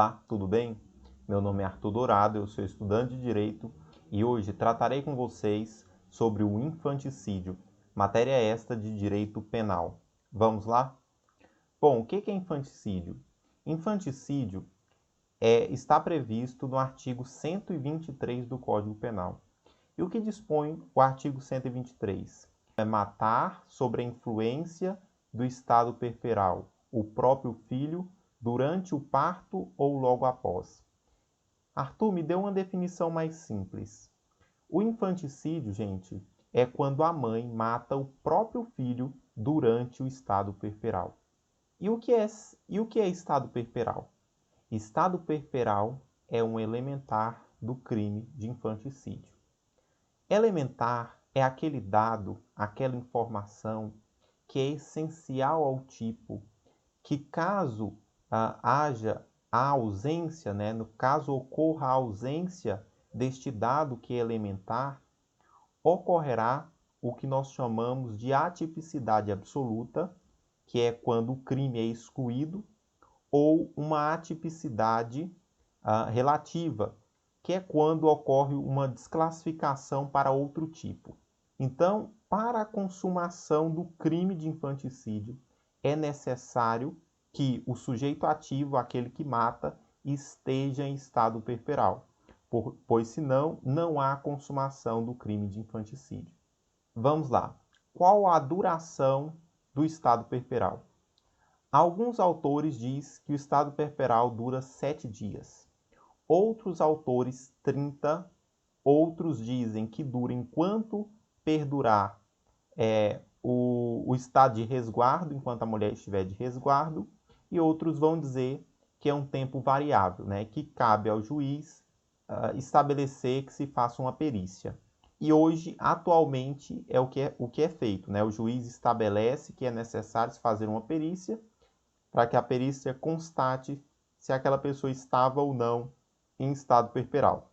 Olá, tudo bem? Meu nome é Arthur Dourado, eu sou estudante de Direito e hoje tratarei com vocês sobre o infanticídio, matéria esta de Direito Penal. Vamos lá? Bom, o que é infanticídio? Infanticídio está previsto no artigo 123 do Código Penal. E o que dispõe o artigo 123? É matar sob a influência do estado perperal o próprio filho durante o parto ou logo após. Arthur, me deu uma definição mais simples. O infanticídio, gente, é quando a mãe mata o próprio filho durante o estado perperal. E o que é estado perperal? Estado perperal é um elementar do crime de infanticídio. Elementar é aquele dado, aquela informação que é essencial ao tipo, que caso haja a ausência, no caso ocorra a ausência deste dado que é elementar, ocorrerá o que nós chamamos de atipicidade absoluta, que é quando o crime é excluído, ou uma atipicidade relativa, que é quando ocorre uma desclassificação para outro tipo. Então, para a consumação do crime de infanticídio, é necessário que o sujeito ativo, aquele que mata, esteja em estado perperal, pois senão não há consumação do crime de infanticídio. Vamos lá. Qual a duração do estado perperal? Alguns autores dizem que o estado perperal dura 7 dias. Outros autores, 30. Outros dizem que dura enquanto perdurar o estado de resguardo, enquanto a mulher estiver de resguardo. E outros vão dizer que é um tempo variável, que cabe ao juiz estabelecer que se faça uma perícia. E hoje, atualmente, é o que é feito. O juiz estabelece que é necessário se fazer uma perícia para que a perícia constate se aquela pessoa estava ou não em estado perperal.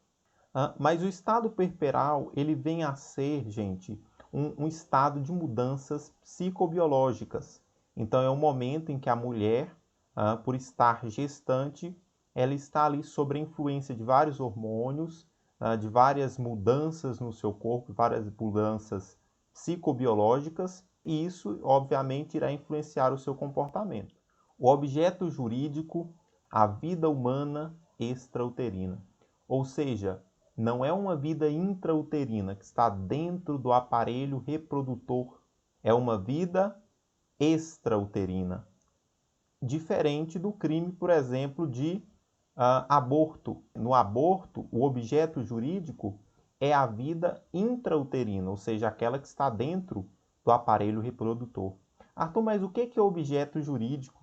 Mas o estado perperal, ele vem a ser, gente, um estado de mudanças psicobiológicas. Então, é um momento em que a mulher, por estar gestante, ela está ali sob a influência de vários hormônios, de várias mudanças no seu corpo, várias mudanças psicobiológicas, e isso, obviamente, irá influenciar o seu comportamento. O objeto jurídico, a vida humana extrauterina. Ou seja, não é uma vida intrauterina que está dentro do aparelho reprodutor, é uma vida extrauterina. Diferente do crime, por exemplo, de aborto. No aborto, o objeto jurídico é a vida intrauterina, ou seja, aquela que está dentro do aparelho reprodutor. Arthur, mas o que é objeto jurídico?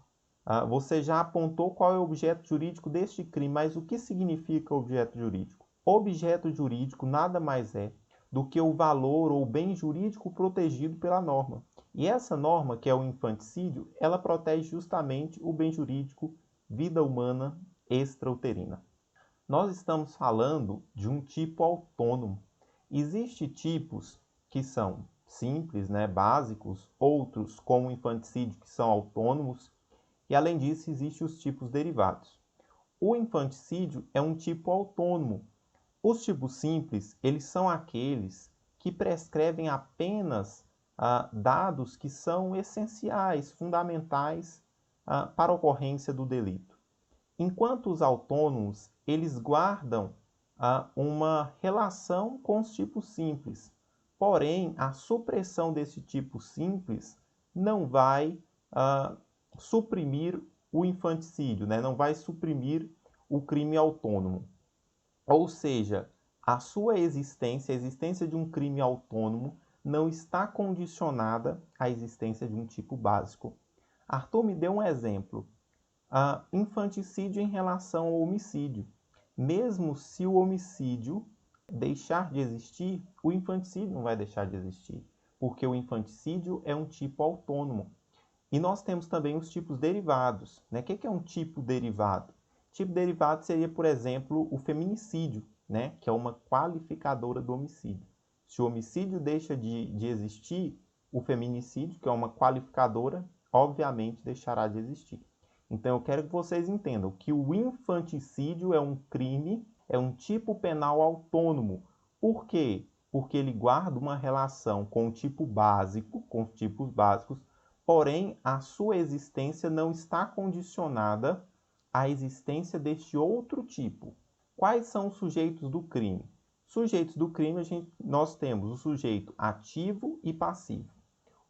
Você já apontou qual é o objeto jurídico deste crime, mas o que significa objeto jurídico? Objeto jurídico nada mais é do que o valor ou bem jurídico protegido pela norma. E essa norma, que é o infanticídio, ela protege justamente o bem jurídico vida humana extrauterina. Nós estamos falando de um tipo autônomo. Existem tipos que são simples, básicos, outros, como o infanticídio, que são autônomos, e além disso, existem os tipos derivados. O infanticídio é um tipo autônomo. Os tipos simples, eles são aqueles que prescrevem apenas dados que são essenciais, fundamentais para a ocorrência do delito. Enquanto os autônomos, eles guardam uma relação com os tipos simples. Porém, a supressão desse tipo simples não vai suprimir o infanticídio, não vai suprimir o crime autônomo. Ou seja, a sua existência, a existência de um crime autônomo, não está condicionada à existência de um tipo básico. Arthur me deu um exemplo. Infanticídio em relação ao homicídio. Mesmo se o homicídio deixar de existir, o infanticídio não vai deixar de existir, porque o infanticídio é um tipo autônomo. E nós temos também os tipos derivados. O que é um tipo derivado? Tipo derivado seria, por exemplo, o feminicídio, que é uma qualificadora do homicídio. Se o homicídio deixa de existir, o feminicídio, que é uma qualificadora, obviamente deixará de existir. Então eu quero que vocês entendam que o infanticídio é um crime, é um tipo penal autônomo. Por quê? Porque ele guarda uma relação com o tipo básico, com os tipos básicos, porém a sua existência não está condicionada à existência deste outro tipo. Quais são os sujeitos do crime? Sujeitos do crime, nós temos o sujeito ativo e passivo.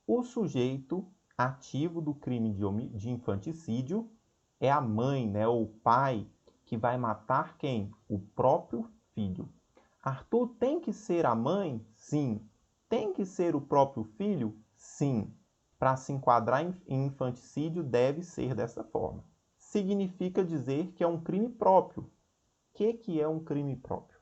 O sujeito ativo do crime de infanticídio é a mãe, né, ou o pai, que vai matar quem? O próprio filho. Arthur, tem que ser a mãe? Sim. Tem que ser o próprio filho? Sim. Para se enquadrar em infanticídio, deve ser dessa forma. Significa dizer que é um crime próprio. O que é um crime próprio?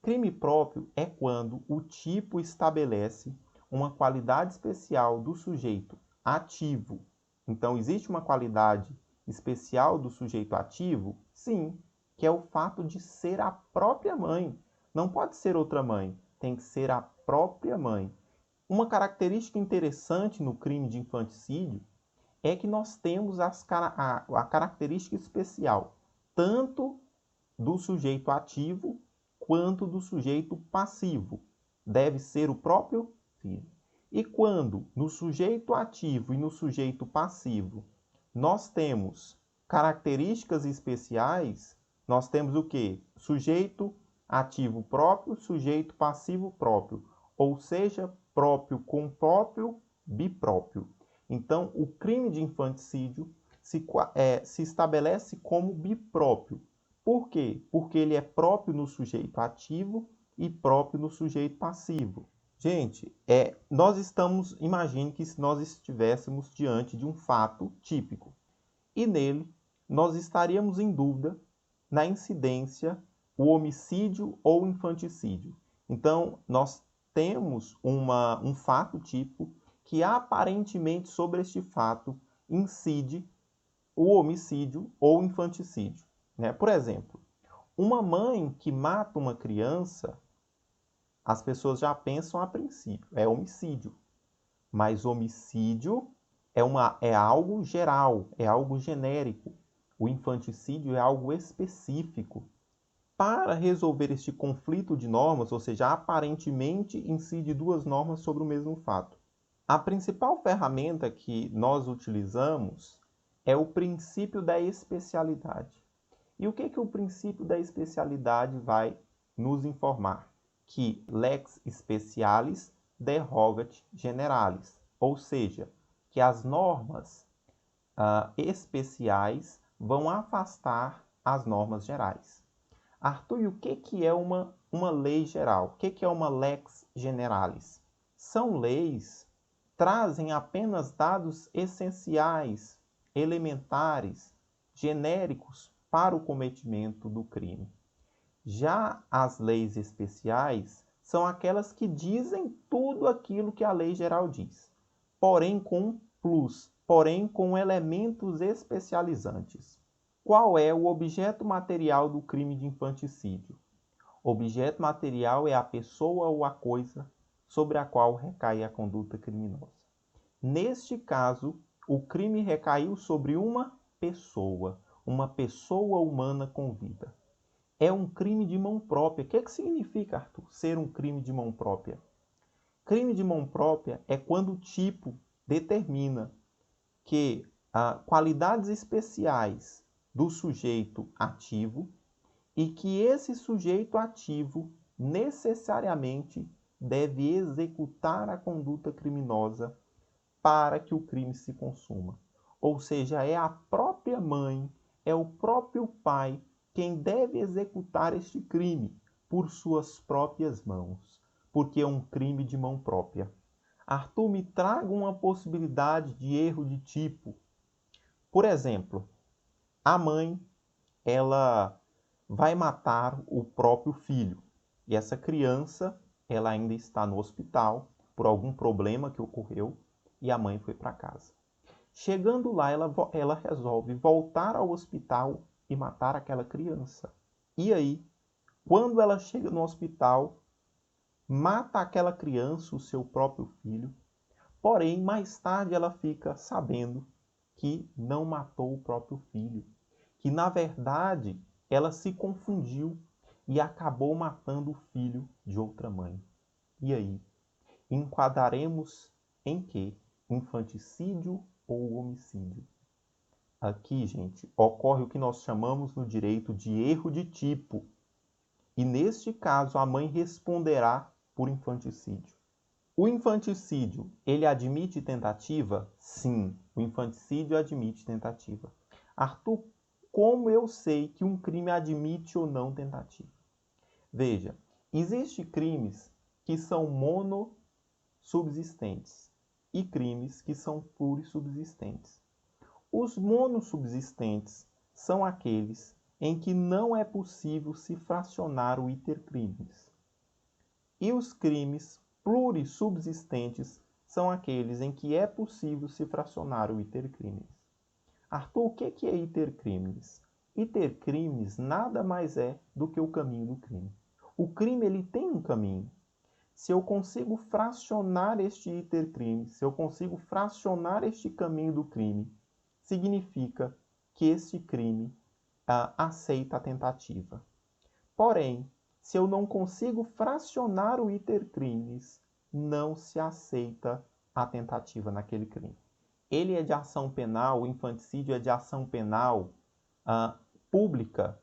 Crime próprio é quando o tipo estabelece uma qualidade especial do sujeito ativo. Então, existe uma qualidade especial do sujeito ativo? Sim, que é o fato de ser a própria mãe. Não pode ser outra mãe, tem que ser a própria mãe. Uma característica interessante no crime de infanticídio é que nós temos a característica especial tanto do sujeito ativo quanto do sujeito passivo. Deve ser o próprio filho. E quando no sujeito ativo e no sujeito passivo nós temos características especiais, nós temos o quê? Sujeito ativo próprio, sujeito passivo próprio, ou seja, próprio com próprio, bipróprio. Então, o crime de infanticídio se estabelece como bipróprio. Por quê? Porque ele é próprio no sujeito ativo e próprio no sujeito passivo. Gente, imagine que nós estivéssemos diante de um fato típico e nele nós estaríamos em dúvida na incidência, o homicídio ou o infanticídio. Então, nós temos um fato típico que aparentemente sobre este fato incide o homicídio ou o infanticídio. Né? Por exemplo, uma mãe que mata uma criança, as pessoas já pensam a princípio, é homicídio. Mas homicídio é algo geral, é algo genérico. O infanticídio é algo específico. Para resolver este conflito de normas, ou seja, aparentemente incide duas normas sobre o mesmo fato. A principal ferramenta que nós utilizamos é o princípio da especialidade. E o que o princípio da especialidade vai nos informar? Que lex specialis derogat generalis, ou seja, que as normas especiais vão afastar as normas gerais. Arthur, e o que é uma lei geral? O que é uma lex generalis? São leis que trazem apenas dados essenciais, elementares, genéricos para o cometimento do crime. Já as leis especiais são aquelas que dizem tudo aquilo que a lei geral diz, porém com plus, porém com elementos especializantes. Qual é o objeto material do crime de infanticídio? O objeto material é a pessoa ou a coisa sobre a qual recai a conduta criminosa. Neste caso, o crime recaiu sobre uma pessoa humana com vida. É um crime de mão própria. O que significa, Arthur, ser um crime de mão própria? Crime de mão própria é quando o tipo determina que qualidades especiais do sujeito ativo e que esse sujeito ativo necessariamente deve executar a conduta criminosa para que o crime se consuma. Ou seja, é a própria mãe, é o próprio pai quem deve executar este crime por suas próprias mãos, porque é um crime de mão própria. Arthur, me traga uma possibilidade de erro de tipo. Por exemplo, a mãe, ela vai matar o próprio filho. E essa criança, ela ainda está no hospital por algum problema que ocorreu e a mãe foi para casa. Chegando lá, ela resolve voltar ao hospital e matar aquela criança. E aí, quando ela chega no hospital, mata aquela criança, o seu próprio filho. Porém, mais tarde ela fica sabendo que não matou o próprio filho, que na verdade ela se confundiu e acabou matando o filho de outra mãe. E aí? Enquadraremos em que? Infanticídio ou homicídio? Aqui, gente, ocorre o que nós chamamos no direito de erro de tipo. E neste caso, a mãe responderá por infanticídio. O infanticídio, ele admite tentativa? Sim, o infanticídio admite tentativa. Arthur, como eu sei que um crime admite ou não tentativa? Veja, existem crimes que são monossubsistentes e crimes que são plurissubsistentes. Os monossubsistentes são aqueles em que não é possível se fracionar o iter crimes. E os crimes plurissubsistentes são aqueles em que é possível se fracionar o iter crimes. Arthur, o que é iter crimes? Iter crimes nada mais é do que o caminho do crime. O crime ele tem um caminho. Se eu consigo fracionar este iter crime, se eu consigo fracionar este caminho do crime, significa que este crime aceita a tentativa. Porém, se eu não consigo fracionar o iter crimes, não se aceita a tentativa naquele crime. Ele é de ação penal, o infanticídio é de ação penal pública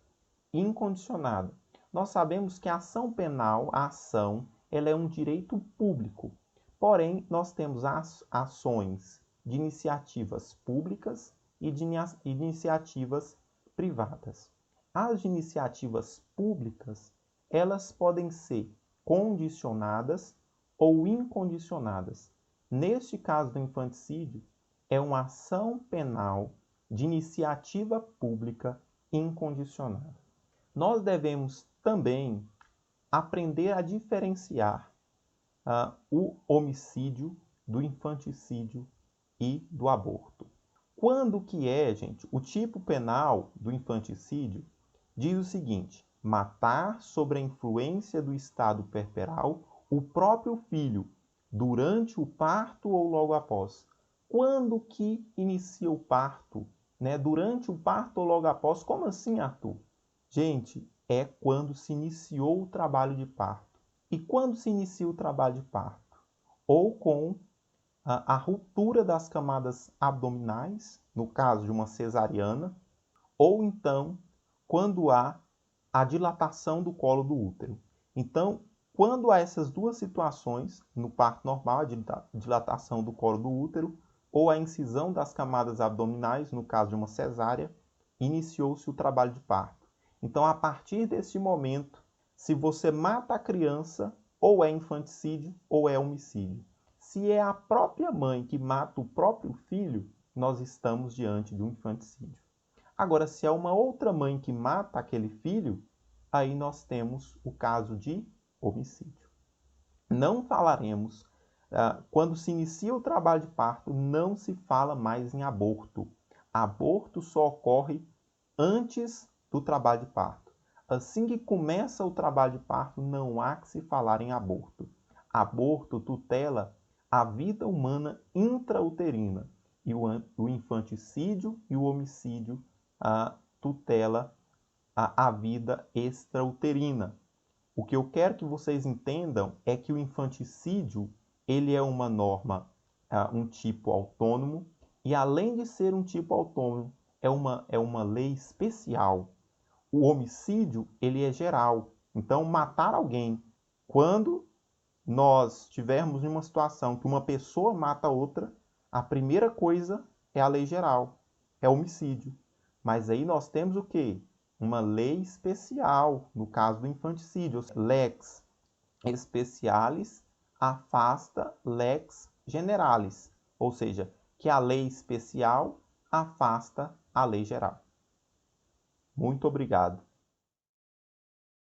incondicionada. Nós sabemos que a ação penal, a ação, ela é um direito público. Porém, nós temos as ações de iniciativas públicas e de iniciativas privadas. As iniciativas públicas, elas podem ser condicionadas ou incondicionadas. Neste caso do infanticídio, é uma ação penal de iniciativa pública incondicionada. Nós devemos também aprender a diferenciar o homicídio do infanticídio e do aborto. Quando que é, gente, o tipo penal do infanticídio diz o seguinte: matar sob a influência do estado puerperal o próprio filho durante o parto ou logo após. Quando que inicia o parto? Durante o parto ou logo após? Como assim, Arthur? Gente, é quando se iniciou o trabalho de parto. E quando se inicia o trabalho de parto? Ou com a ruptura das camadas abdominais, no caso de uma cesariana, ou então quando há a dilatação do colo do útero. Então, quando há essas duas situações, no parto normal, a dilatação do colo do útero, ou a incisão das camadas abdominais, no caso de uma cesárea, iniciou-se o trabalho de parto. Então, a partir desse momento, se você mata a criança, ou é infanticídio ou é homicídio. Se é a própria mãe que mata o próprio filho, nós estamos diante de um infanticídio. Agora, se é uma outra mãe que mata aquele filho, aí nós temos o caso de homicídio. Não falaremos, quando se inicia o trabalho de parto, não se fala mais em aborto. Aborto só ocorre antes do trabalho de parto. Assim que começa o trabalho de parto, não há que se falar em aborto. Aborto tutela a vida humana intrauterina. E o infanticídio e o homicídio tutela a vida extrauterina. O que eu quero que vocês entendam é que o infanticídio ele é uma norma, um tipo autônomo, e além de ser um tipo autônomo, é uma lei especial. O homicídio ele é geral. Então, matar alguém, quando nós estivermos em uma situação que uma pessoa mata outra, a primeira coisa é a lei geral, é homicídio. Mas aí nós temos o quê? Uma lei especial, no caso do infanticídio, lex specialis afasta lex generalis, ou seja, que a lei especial afasta a lei geral. Muito obrigado.